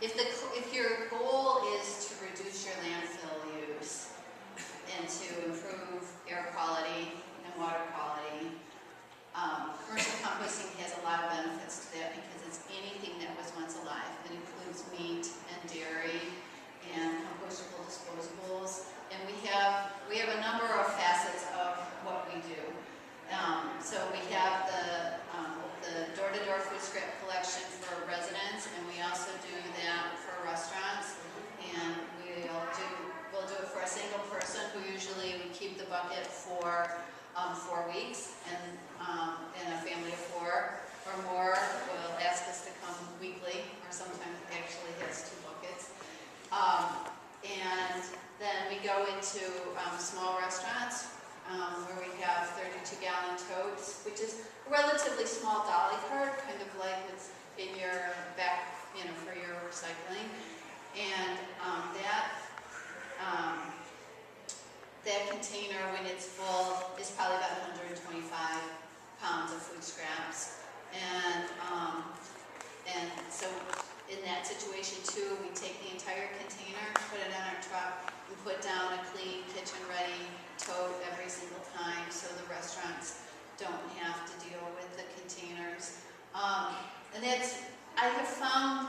if your goal is to reduce your landfill use and to improve air quality and water quality, commercial composting has a lot of benefits to that because it's anything that was once alive. It includes meat and dairy and compostable disposables, and we have a number of facets of what we do. So we have the door-to-door food scrap collection for residents, and we also do that for restaurants. And we'll do it for a single person who usually we keep the bucket for 4 weeks, and a family of 4 or more will ask us to come weekly, or sometimes actually hits 2 buckets. And then we go into small restaurants where we have 32-gallon totes, which is a relatively small dolly cart, kind of like it's in your back, for your recycling. And that container, when it's full, is probably about 125 pounds of food scraps. And so in that situation too, we take the entire container, put it on our truck, and put down a clean, kitchen-ready tote every single time, so the restaurants don't have to deal with the containers. And I have found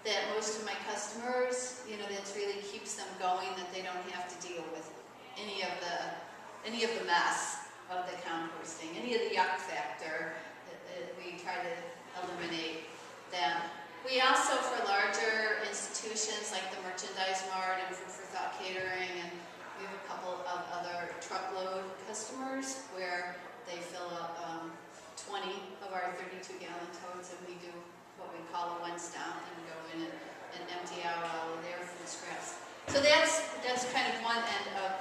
that most of my customers, that really keeps them going, that they don't have to deal with any of the mess of the composting, any of the yuck factor. We try to eliminate them. We also, for larger institutions like the Merchandise Mart and Food for Thought Catering, and we have a couple of other truckload customers where they fill up 20 of our 32-gallon totes, and we do what we call a one-stop and go in and empty out all of their food scraps. So that's kind of one end of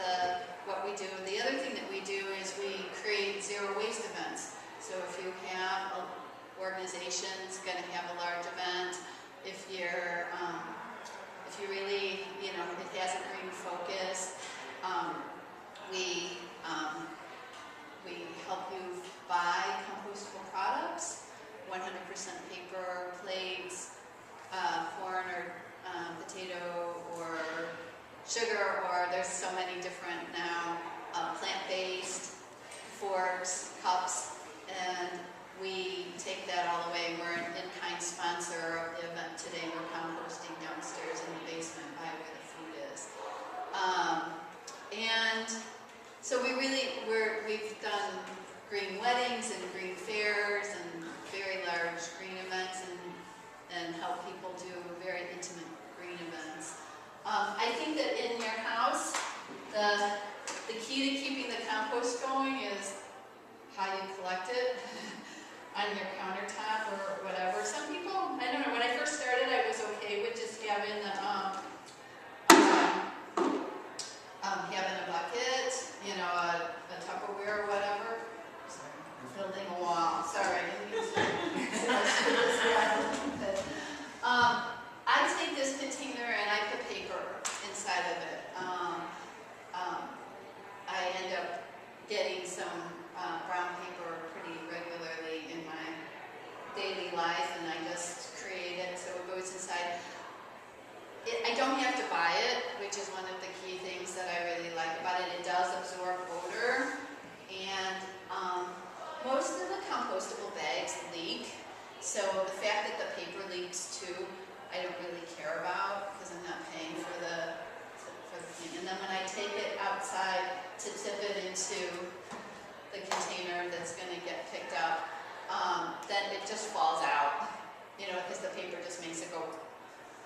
what we do. The other thing that we do is we create zero waste events. So if you have an organization that's going to have a large event, if you really, it has a green focus, we help you buy compostable products, 100% paper plates, corn or potato or sugar, or there's so many different now, plant-based forks, cups, and we take that all the way. We're an in-kind sponsor of the event today. We're composting downstairs in the basement by where the food is. And so we've done green weddings and green fairs and very large green events and help people do very intimate green events. I think that in your house, the key to keeping the compost going is how you collect it on your countertop or whatever. Some people, I don't know, when I first started, I was okay with just having a bucket, a Tupperware or whatever. Sorry, I'm building a wall. Sorry, I didn't mean to. I take this container and I put paper inside of it. I end up getting some brown paper pretty regularly in my daily life, and I just create it so it goes inside. I don't have to buy it, which is one of the key things that I really like about it. It does absorb odor, and most of the compostable bags leak, so the fact that the paper leaks too, I don't really care about because I'm not paying for the thing. And then when I take it outside to tip it into the container that's going to get picked up, then it just falls out, because the paper just makes it go,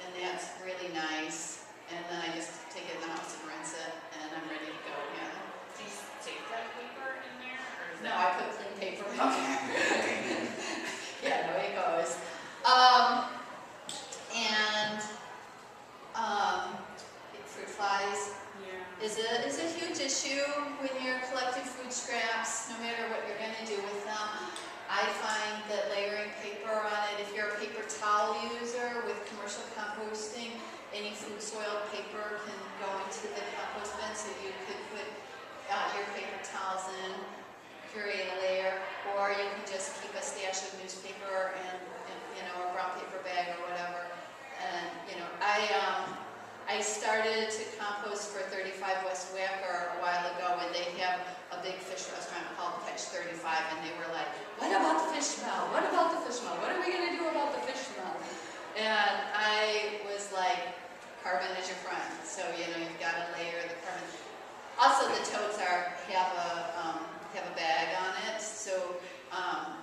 and that's really nice. And then I just take it in the house and rinse it, and I'm ready to go again. Do you save that paper in there? Or is No, that... I put clean paper in there. Okay. Yeah, no, it goes. Fruit flies is a huge issue when you're collecting food scraps, no matter what you're going to do with them. I find that layering paper on it, if you're a paper towel user with commercial composting, any food soiled paper can go into the compost bin, so you could put your paper towels in, create a layer, or you can just keep a stash of newspaper and a brown paper bag or whatever, and I started to compost for 35 West Wacker a while ago, and they have a big fish restaurant called Catch 35, and they were like, what about the fish smell? What about the fish smell? What are we going to do about the fish smell? And I was like, carbon is your friend. So, you know, you've got to layer the carbon. Also, the totes have a bag on it, so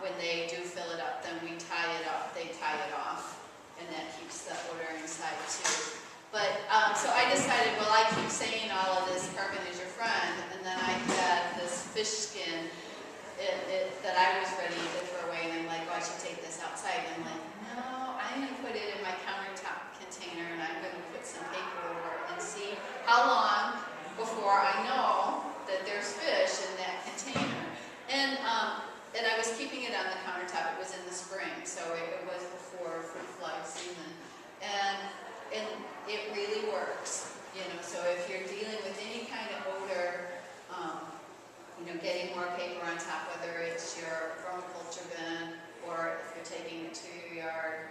when they do fill it up, then we tie it up. They tie it off, and that keeps the odor inside too. But so I decided, well, I keep saying all of this, carbon is your friend, and then I had this fish skin that I was ready to throw away, and I'm like, oh, I should take this outside. And I'm like, no, I'm going to put it in my countertop container, and I'm going to put some paper over it and see how long before I know that there's fish in that container. And I was keeping it on the countertop. It was in the spring, so it was before fruit fly season. And it really works, you know. So if you're dealing with any kind of odor, you know, getting more paper on top, whether it's your permaculture bin or if you're taking it to your yard,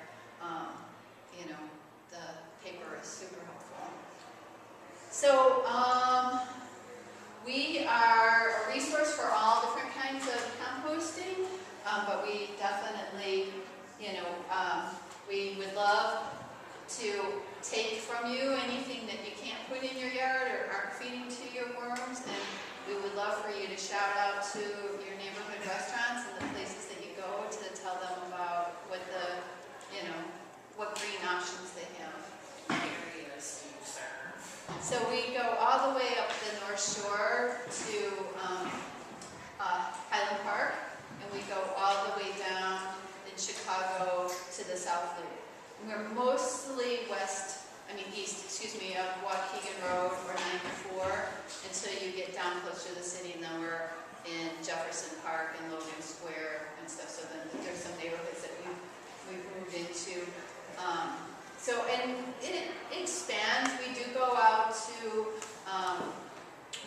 you know, the paper is super helpful. So we are a resource for all different kinds of composting, but we definitely, you know, we would love to take from you anything that you can't put in your yard or aren't feeding to your worms, and we would love for you to shout out to your neighborhood restaurants and the places that you go to tell them about what the, you know, what green options they have. Areas you serve. So we go all the way up the North Shore to Highland Park, and we go all the way down in Chicago to the South Loop. And we're mostly east, of Waukegan Road or 94 until you get down close to the city, and then we're in Jefferson Park and Logan Square and stuff. So then there's some neighborhoods that we've moved into. And it expands. We do go out to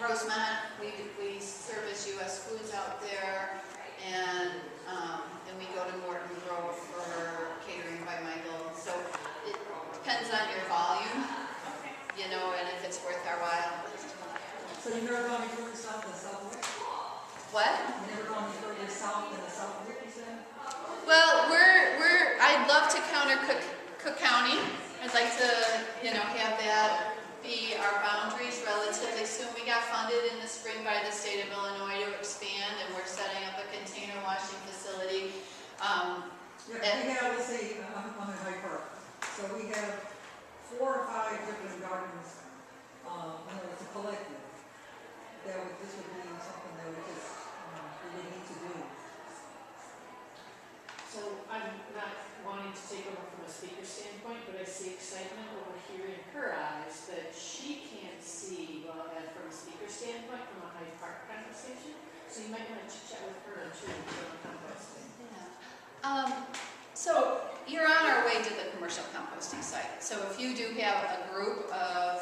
Rosemont. We service U.S. Foods out there, and we go to Morton Grove for catering by Michael. So it depends on your volume, you know, and if it's worth our while. So you've never gone any further south than the Southwest? What? You've never gone any further south than the Southwest, you said? Well, I'd love to counter Cook County. I'd like to, you know, have that be our boundaries relatively soon. We got funded in the spring by the state of Illinois to expand, and we're setting up a container washing facility. We have, let's say, I'm in Hyde Park. So we have 4 or 5 different gardens. It's a collective. This would be something that we would need to do. So I'm not wanting to take over from a speaker standpoint, but I see excitement over here in her eyes that she can't see well from a speaker standpoint from a Hyde Park conversation. So you might want to chit chat with her too on composting. Yeah. So you're on our way to the commercial composting site. So if you do have a group of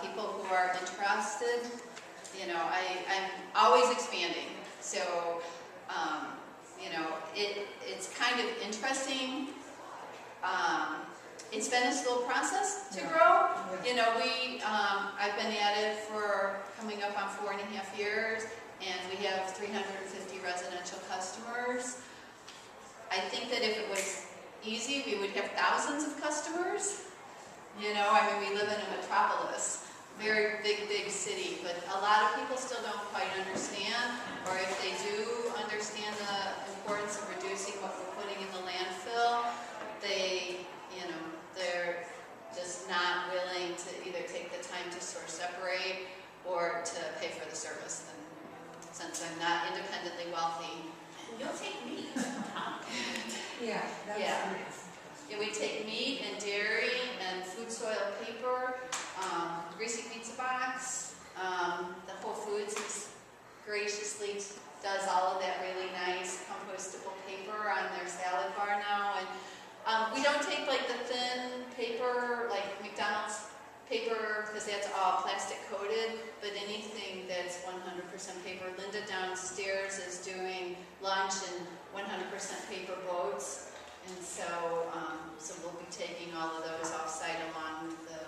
people who are interested, you know, I'm always expanding. So, you know, it's kind of interesting. It's been a slow process to grow. You know, I've been at it for coming up on 4.5 years, and we have 350 residential customers. I think that if it was easy, we would have thousands of customers. You know, I mean, we live in a metropolis, very big city, but a lot of people still don't quite understand, or if they do understand the importance of reducing what we're putting in the landfill, they're just not willing to either take the time to source separate or to pay for the service. And since I'm not independently wealthy, You'll take meat. Yeah. Yeah, we take meat and dairy and food soil paper, greasy pizza box. The Whole Foods graciously does all of that really nice compostable paper on their salad bar now. And we don't take like the thin paper, like McDonald's paper, because that's all plastic coated, but anything that's 100% paper. Linda downstairs is doing lunch in 100% paper boats, and so we'll be taking all of those off-site along with the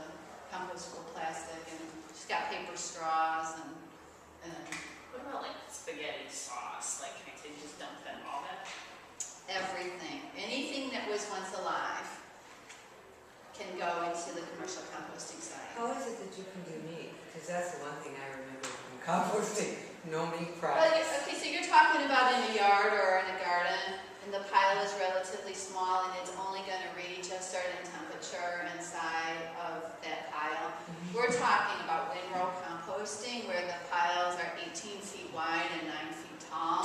go into the commercial composting site. How is it that you can do meat? Because that's the one thing I remember from composting, no meat Well, products. okay, so you're talking about in a yard or in a garden, and the pile is relatively small, and it's only going to reach a certain temperature inside of that pile. We're talking about windrow composting, where the piles are 18 feet wide and 9 feet tall,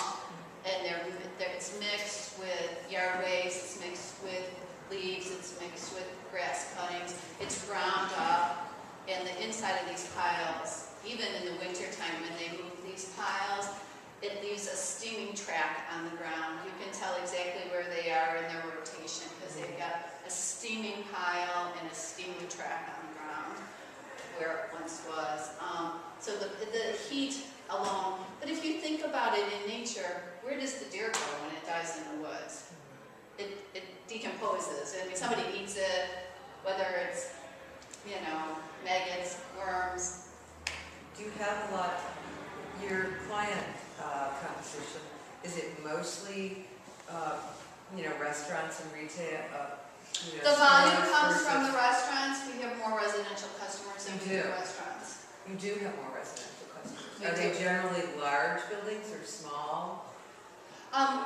and it's mixed with yard waste, it's mixed with leaves, it's mixed with grass cuttings, it's ground up, and the inside of these piles, even in the winter time when they move these piles, it leaves a steaming track on the ground. You can tell exactly where they are in their rotation because they've got a steaming pile and a steaming track on the ground where it once was. So the heat alone, but if you think about it in nature, where does the deer go when it dies in the woods? It decomposes. I mean, somebody eats it, whether it's, maggots, worms. Do you have a lot, your client composition, is it mostly, restaurants and retail? The volume stores comes versus- from the restaurants. We have more residential customers than we You do do. restaurants. You do have more residential customers. We Are they do. generally large buildings or small?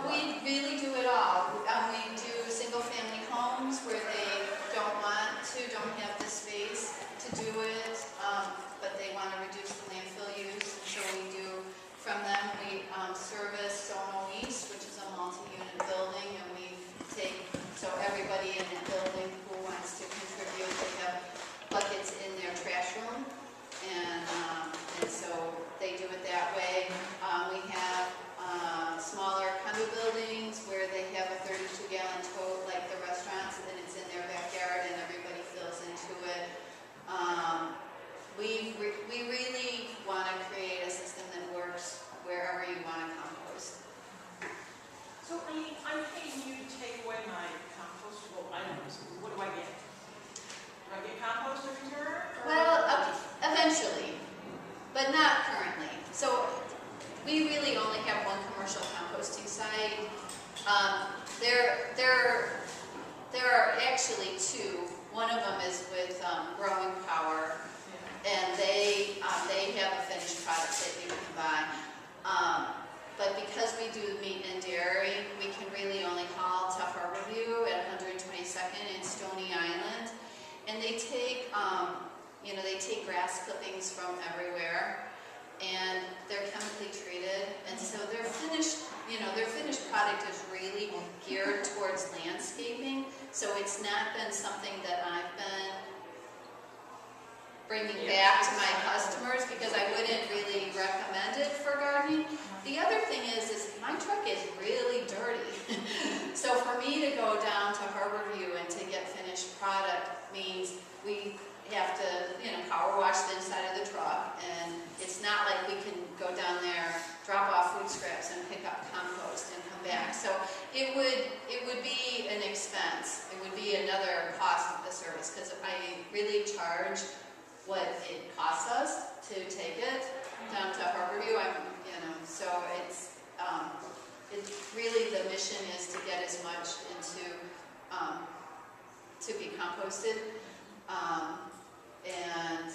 We really do it all. We do single-family homes where they don't have the space to do it, but they want to reduce the landfill use. So we do from them. We service Sono East, which is a multi-unit building, and so everybody in that building who wants to contribute, they have buckets in their trash room, and so they do it that way. We have smaller condo buildings where they have a 32-gallon tote like the restaurants, and it's in their backyard and everybody fills into it. We really want to create a system that works wherever you want to compost. So I'm paying you to take away my compostable items. What do I get? Do I get compost in return? Well, eventually, but not currently. So we really only have one commercial composting site. There are actually two. One of them is with Growing Power, and they have a finished product that you can buy. But because we do meat and dairy, we can really only haul to Harborview at 122nd and Stony Island, and they take grass clippings from everywhere, and they're chemically treated, and so their finished product is really geared towards landscaping. So it's not been something that I've been bringing back to my customers because I wouldn't really recommend it for gardening. The other thing is my truck is really dirty. So for me to go down to Harborview and to get finished product means we have to, power wash the inside of the truck, and it's not like we can go down there, drop off food scraps and pick up compost and come back. So it would be an expense. It would be another cost of the service because I really charge what it costs us to take it down to Harborview. So it's really the mission is to get as much into to be composted. And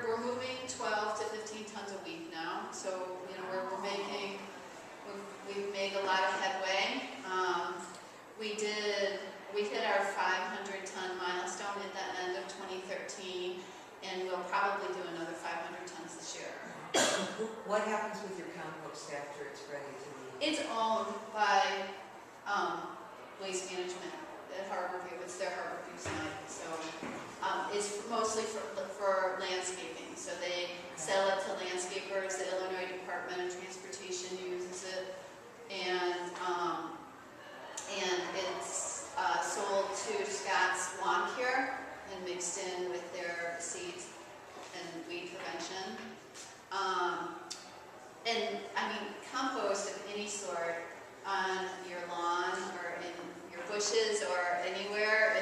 we're moving 12 to 15 tons a week now. So we've made a lot of headway. We hit our 500-ton milestone at the end of 2013, and we'll probably do another 500 tons this year. What happens with your compost after it's ready to be? It's owned by Waste Management at Harborview. It's their Harborview site. So it's mostly for landscaping. So they sell it to landscapers. The Illinois Department of Transportation uses it, and it's sold to Scott's Lawn Care and mixed in with their seeds and weed prevention. Compost of any sort on your lawn or in your bushes or anywhere